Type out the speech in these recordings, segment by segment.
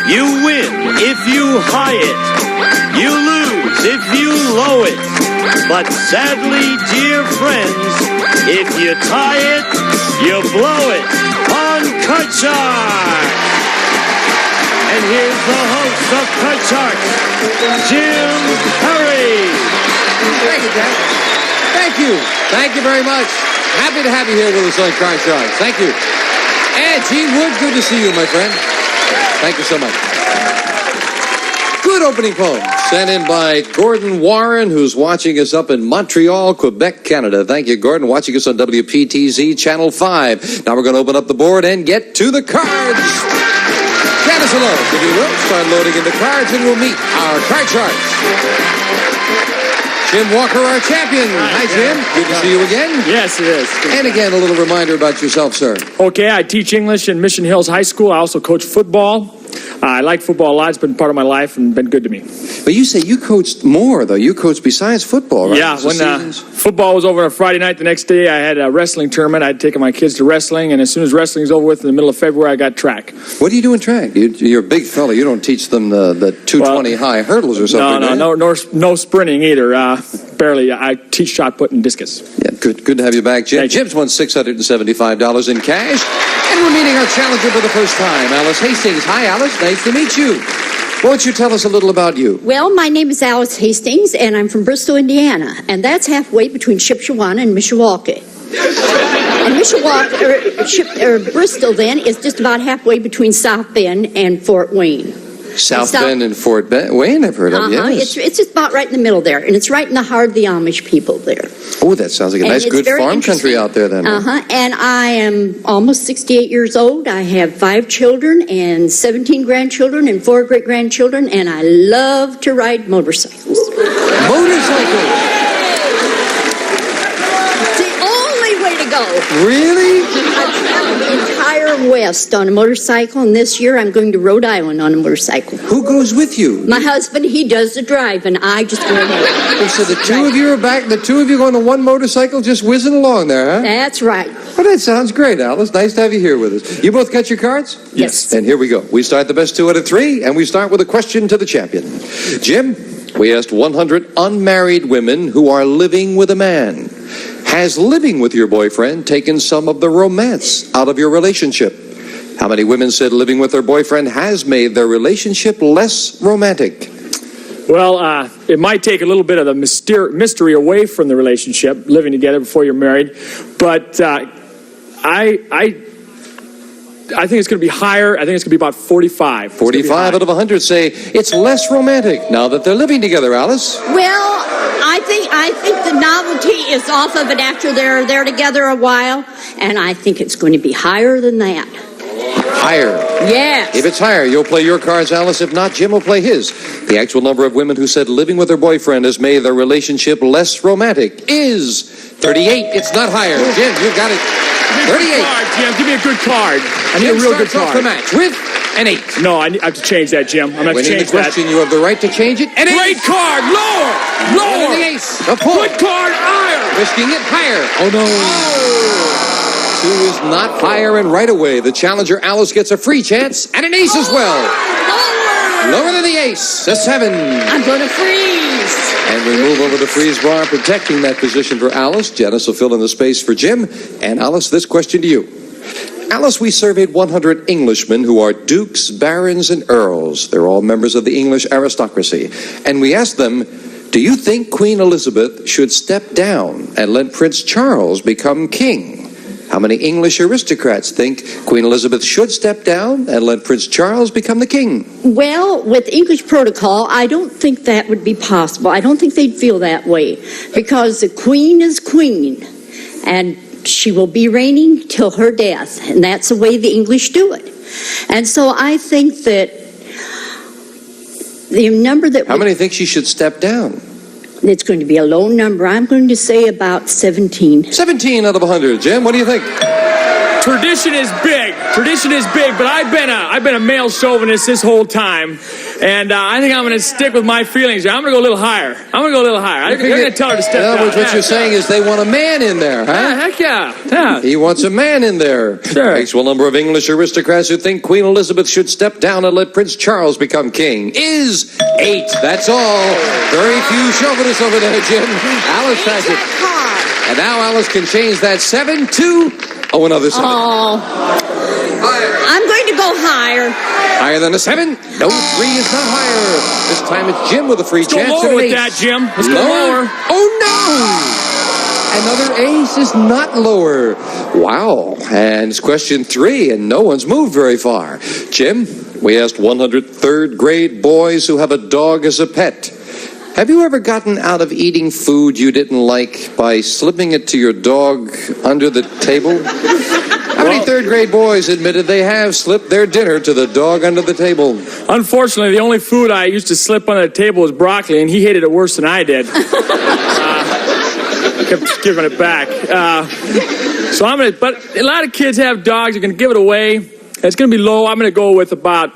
You win if you high it. You lose if you low it. But sadly, dear friends, if you tie it, you blow it on Cut Shark. And here's the host of Cut Shark, Jim Perry. Thank you, Jack. Thank you. Thank you very much. Happy to have you here with us on Cut Shark. Thank you. And Gene Wood, good to see you, my friend. Thank you so much. Good opening poem sent in by Gordon Warren, who's watching us up in Montreal, Quebec, Canada. Thank you, Gordon. Watching us on WPTZ Channel 5. Now we're going to open up the board and get to the cards. Janice alone, if you will. Start loading in the cards and we'll meet our card sharks. Jim Walker, our champion. Hi, Jim. Good to see you again. Yes, it is. And again, a little reminder about yourself, sir. Okay, I teach English in Mission Hills High School. I also coach football. I like football a lot. It's been part of my life and been good to me. But you say you coached more, though. You coached besides football, right? Yeah, when football was over on a Friday night, the next day I had a wrestling tournament. I'd taken my kids to wrestling, and as soon as wrestling was over with in the middle of February, I got track. What do you do in track? You're a big fella. You don't teach them the 220 high hurdles or something, No sprinting either. Barely. I teach shot put and discus. Yeah, good to have you back, Jim. Jim's won $675 in cash. And we're meeting our challenger for the first time, Alice Hastings. Hi, Alice. Nice to meet you. Why don't you tell us a little about you? Well, my name is Alice Hastings, and I'm from Bristol, Indiana. And that's halfway between Shipshewana and Mishawaka. And Bristol, then, is just about halfway between South Bend and Fort Wayne. South Bend and Fort Wayne, I've heard of, yes. It's just about right in the middle there, and it's right in the heart of the Amish people there. Oh, that sounds like a nice, good farm country out there, then. And I am almost 68 years old. I have 5 children and 17 grandchildren and 4 great-grandchildren, and I love to ride motorcycles. Motorcycles? It's the only way to go. Really? I've traveled the entire West on a motorcycle, and this year I'm going to Rhode Island on a motorcycle. Who goes with you? My husband, he does the drive, and I just go along. So the two of you are back, the two of you going on one motorcycle just whizzing along there, huh? That's right. Well, that sounds great, Alice. Nice to have you here with us. You both got your cards? Yes. And here we go. We start the best 2 out of 3, and we start with a question to the champion. Jim, we asked 100 unmarried women who are living with a man. Has living with your boyfriend taken some of the romance out of your relationship? How many women said living with their boyfriend has made their relationship less romantic? Well, it might take a little bit of the mystery away from the relationship, living together before you're married. But I think it's going to be higher. I think it's going to be about 45. 45 out of 100 say it's less romantic now that they're living together, Alice. Well, I think the novelty is off of it after they're there together a while, and I think it's going to be higher than that. Higher? Yes. If it's higher, you'll play your cards, Alice. If not, Jim will play his. The actual number of women who said living with their boyfriend has made their relationship less romantic is 38. It's not higher. Jim, you got it. 38. Jim, give me a good card. I need a real good card. The match with an 8. No, I have to change that, Jim. I'm going to have to change the question, that. You have the right to change it. An great card. Lower. And the ace. A pull. Good card. Higher. Risking it higher. Oh, no. 2 is not higher, and right away, the challenger, Alice, gets a free chance and an ace as well. Lower than the ace. A 7. I'm going to freeze. And we move over the freeze bar, protecting that position for Alice. Janice will fill in the space for Jim. And Alice, this question to you. Alice, we surveyed 100 Englishmen who are dukes, barons, and earls. They're all members of the English aristocracy. And we asked them, do you think Queen Elizabeth should step down and let Prince Charles become king? How many English aristocrats think Queen Elizabeth should step down and let Prince Charles become the king? Well, with English protocol, I don't think that would be possible. I don't think they'd feel that way, because the Queen is Queen, and she will be reigning till her death, and that's the way the English do it. And so I think that the number that... How many think she should step down? It's going to be a low number. I'm going to say about 17. 17 out of 100. Jim, what do you think? Tradition is big. Tradition is big, but I've been a male chauvinist this whole time. And I think I'm going to stick with my feelings. I'm going to go a little higher. I'm going to tell her to step In other down. words, what you're saying is they want a man in there, huh? Heck yeah. Yeah. He wants a man in there. Sure. Actual number of English aristocrats who think Queen Elizabeth should step down and let Prince Charles become king is 8. That's all. Very few chauvinists over there, Jim. Alice has it. And now Alice can change that 7 to, another 7. Oh, I'm going to go higher. Higher than a 7? No, 3 is not higher. This time it's Jim with a free Let's go chance lower at an with 8. that, Jim. Let's go lower. Oh, no! Another ace is not lower. Wow. And it's question 3, and no one's moved very far. Jim, we asked 100 third grade boys who have a dog as a pet. Have you ever gotten out of eating food you didn't like by slipping it to your dog under the table? How many third grade boys admitted they have slipped their dinner to the dog under the table? Unfortunately, the only food I used to slip under the table was broccoli, and he hated it worse than I did. Kept giving it back. But a lot of kids have dogs. They're going to give it away. It's going to be low. I'm going to go with about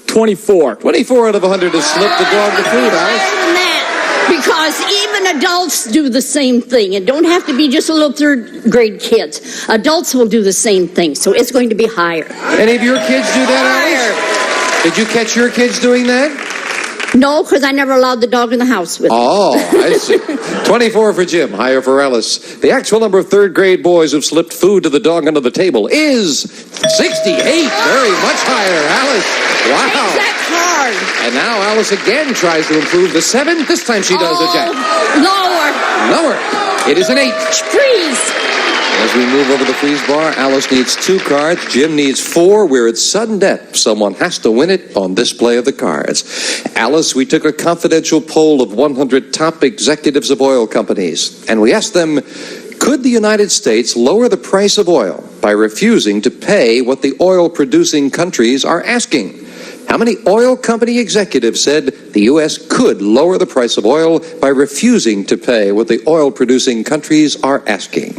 24. 24 out of 100 has slipped the dog the food, Alice. Higher than that. Because even adults do the same thing. It don't have to be just little third grade kids. Adults will do the same thing. So it's going to be higher. Any of your kids do that, Alice? Did you catch your kids doing that? No, because I never allowed the dog in the house with me. Oh, I see. 24 for Jim, higher for Alice. The actual number of third grade boys who've slipped food to the dog under the table is 68. Very much higher, Alice. Wow. That's hard. And now Alice again tries to improve the 7. This time she does a jack. Lower. Lower. It is an 8. Freeze. As we move over the freeze bar, Alice needs 2 cards. Jim needs 4. We're at sudden death. Someone has to win it on this play of the cards. Alice, we took a confidential poll of 100 top executives of oil companies, and we asked them, could the United States lower the price of oil by refusing to pay what the oil-producing countries are asking? How many oil company executives said the U.S. could lower the price of oil by refusing to pay what the oil-producing countries are asking?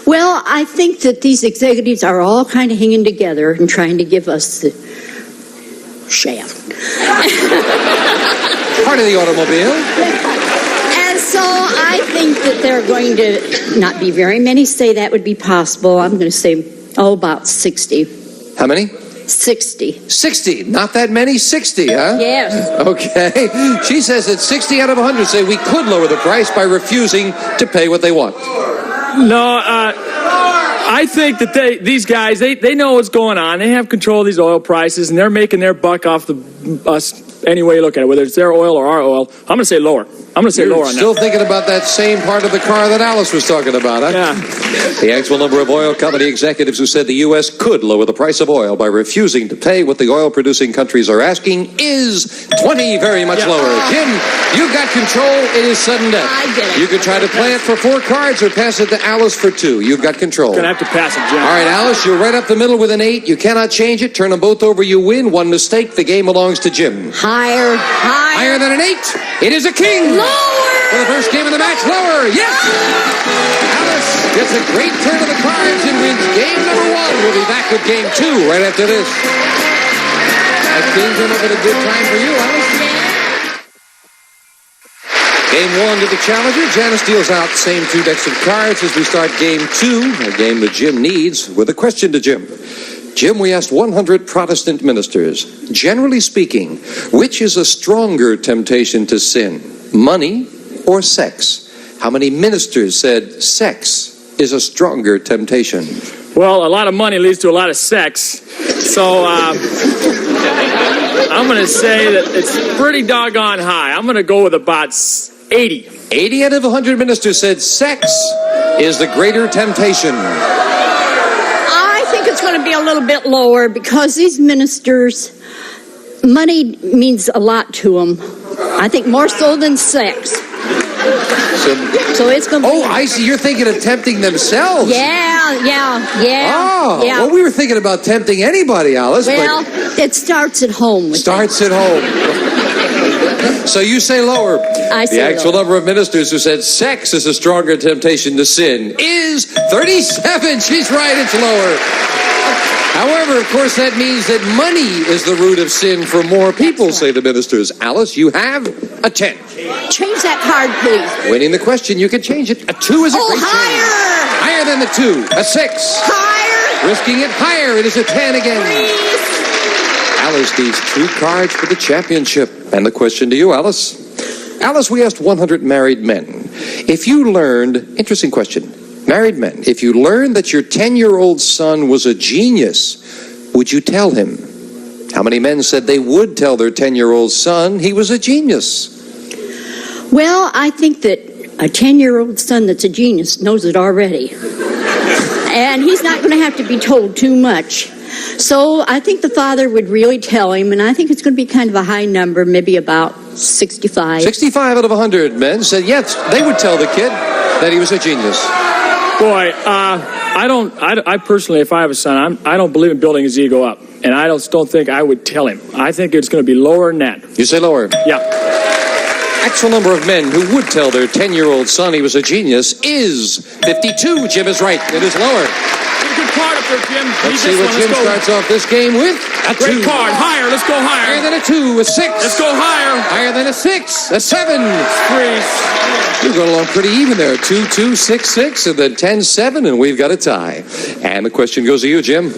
Well, I think that these executives are all kind of hanging together and trying to give us the shaft. Part of the automobile. And so I think that there are going to not be very many say that would be possible. I'm going to say, about 60. How many? 60. 60. Not that many. 60, huh? Yes. Okay. She says that 60 out of 100 say we could lower the price by refusing to pay what they want. No, I think that these guys, they know what's going on. They have control of these oil prices, and they're making their buck off us any way you look at it, whether it's their oil or our oil. I'm going to say lower. I'm going to say lower on that. Still thinking about that same part of the car that Alice was talking about, huh? Yeah. The actual number of oil company executives who said the U.S. could lower the price of oil by refusing to pay what the oil-producing countries are asking is 20, very much lower. Jim, you've got control. It is sudden death. I get it. You could try to play it for 4 cards or pass it to Alice for 2. You've got control. Going to have to pass it, Jim. All right, Alice, you're right up the middle with an 8. You cannot change it. Turn them both over, you win. One mistake, the game belongs to Jim. Higher. Higher than an 8. It is a king. Lower. For the first game of the match, lower. Yes. Alice gets a great turn of the cards and wins game number 1. We'll be back with game 2 right after this. That game came up at a good time for you, Alice. Game 1 to the challenger. Janice deals out the same 2 decks of cards as we start game 2, a game that Jim needs, with a question to Jim. Jim, we asked 100 Protestant ministers, generally speaking, which is a stronger temptation to sin, money or sex? How many ministers said sex is a stronger temptation? Well, a lot of money leads to a lot of sex. So I'm going to say that it's pretty doggone high. I'm going to go with about 80. 80 out of 100 ministers said sex is the greater temptation. I think it's going to be a little bit lower because these ministers, money means a lot to them. I think more so than sex. So it's going to be... Oh, I see. You're thinking of tempting themselves. Yeah. Oh, well, we were thinking about tempting anybody, Alice. Well, it starts at home. Starts at home. So you say lower. I say the actual lower. number of ministers who said sex is a stronger temptation to sin is 37. She's right. It's lower. However, of course, that means that money is the root of sin for more people, say the ministers. Alice, you have a 10. Change that card, please. Winning the question, you can change it. A 2 is a great higher! change. Higher than the 2. A 6. Higher! Risking it higher. It is a 10 again. Please. Alice needs 2 cards for the championship. And the question to you, Alice. Alice, we asked 100 married men. If you learned, interesting question, married men, if you learned that your 10-year-old son was a genius, would you tell him? How many men said they would tell their 10-year-old son he was a genius? Well, I think that a 10-year-old son that's a genius knows it already. And he's not going to have to be told too much. So I think the father would really tell him, and I think it's going to be kind of a high number, maybe about 65. 65 out of 100 men said yes, they would tell the kid that he was a genius. Boy, I personally, if I have a son, I don't believe in building his ego up. And I don't think I would tell him. I think it's going to be lower than that. You say lower? Yeah. Actual number of men who would tell their 10-year-old son he was a genius is 52. Jim is right. It is lower. Good card up there, Jim. Let's see what Jim starts off this game with. A 2. Great card. Higher. Let's go higher. Higher than a 2. A 6. Let's go higher. Higher than a 6. A 7. Freeze. You're going along pretty even there. 2, 2, 6, 6, and then 10, 7, and we've got a tie. And the question goes to you, Jim.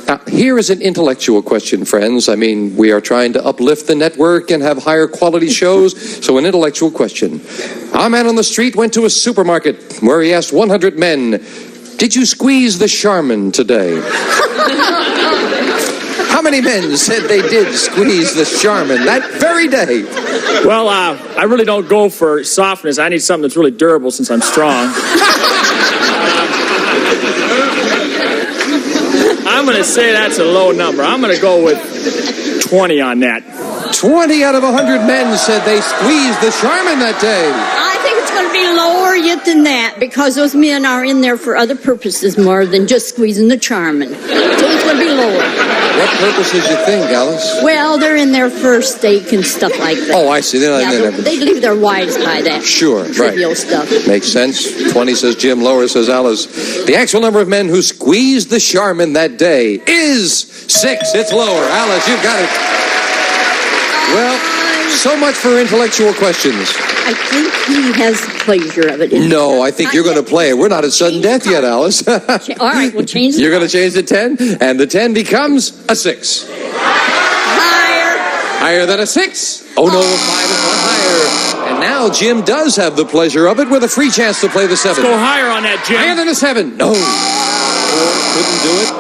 Now, here is an intellectual question, friends. I mean, we are trying to uplift the network and have higher quality shows, so an intellectual question. Our man on the street went to a supermarket where he asked 100 men, did you squeeze the Charmin today? How many men said they did squeeze the Charmin that very day? Well, I really don't go for softness. I need something that's really durable since I'm strong. I'm going to say that's a low number. I'm going to go with 20 on that. 20 out of 100 men said they squeezed the Charmin that day. I think it's going to be lower yet than that because those men are in there for other purposes more than just squeezing the Charmin. So it's going to be lower. What purposes you think, Alice? Well, they're in there for steak and stuff like that. Oh, I see. They leave their wives by that. Sure, trivial right. stuff. Makes sense. 20 says Jim, lower says Alice. The actual number of men who squeezed the Charmin that day is 6. It's lower. Alice, you've got it. Well, so much for intellectual questions. I think he has the pleasure of it. No, I think you're going to play it. We're not at sudden death yet, Alice. All right, we'll change it. You're going to change the 10, and the 10 becomes a 6. Higher. Higher than a 6. Oh, no, a 5 is not higher. And now Jim does have the pleasure of it with a free chance to play the 7. Let's go higher on that, Jim. Higher than a 7. No. Couldn't do it.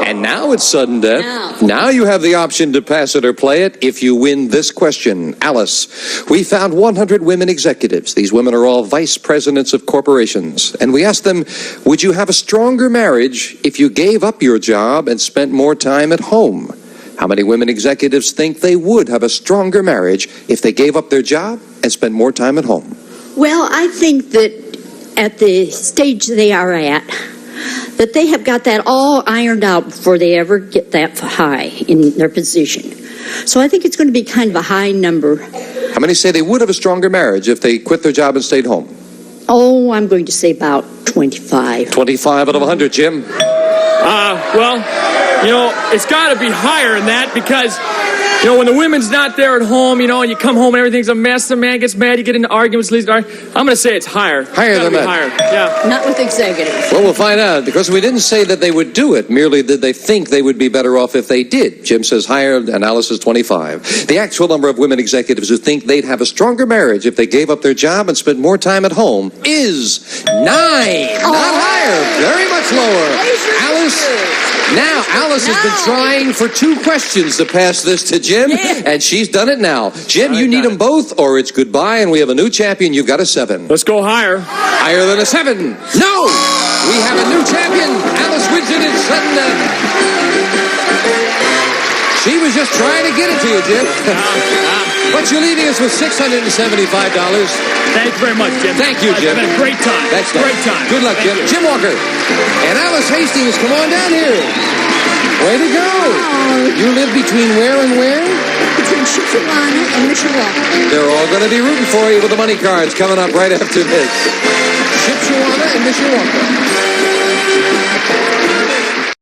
And now it's sudden death. Now you have the option to pass it or play it if you win this question. Alice, we found 100 women executives. These women are all vice presidents of corporations. And we asked them, would you have a stronger marriage if you gave up your job and spent more time at home? How many women executives think they would have a stronger marriage if they gave up their job and spent more time at home? Well, I think that at the stage they are at, that they have got that all ironed out before they ever get that high in their position. So I think it's going to be kind of a high number. How many say they would have a stronger marriage if they quit their job and stayed home? Oh, I'm going to say about 25. 25 out of 100, Jim. Well, it's got to be higher than that because, when the women's not there at home, and you come home and everything's a mess, the man gets mad, you get into arguments, I'm going to say it's higher. Higher than that. Higher, yeah. Not with executives. Well, we'll find out because we didn't say that they would do it. Merely did they think they would be better off if they did. Jim says higher and Alice says 25. The actual number of women executives who think they'd have a stronger marriage if they gave up their job and spent more time at home is 9. Not higher. Very much lower. Alice. Now, Alice has been trying for 2 questions to pass this to Jim, and she's done it now. Jim, you need them both, or it's goodbye, and we have a new champion. You've got a 7. Let's go higher. Higher than a 7. No! We have a new champion. Alice wins it in sudden death. She was just trying to get it to you, Jim. But you're leaving us with $675. Thank you very much, Jim. Thank you, Jim. It's been a great time. That's nice. Great time. Good luck, Jim. Jim Walker. And Alice Hastings, come on down here. Way to go. You live between where and where? Between Shipshewana and Mishawaka. They're all going to be rooting for you with the money cards coming up right after this. Shipshewana and Mishawaka.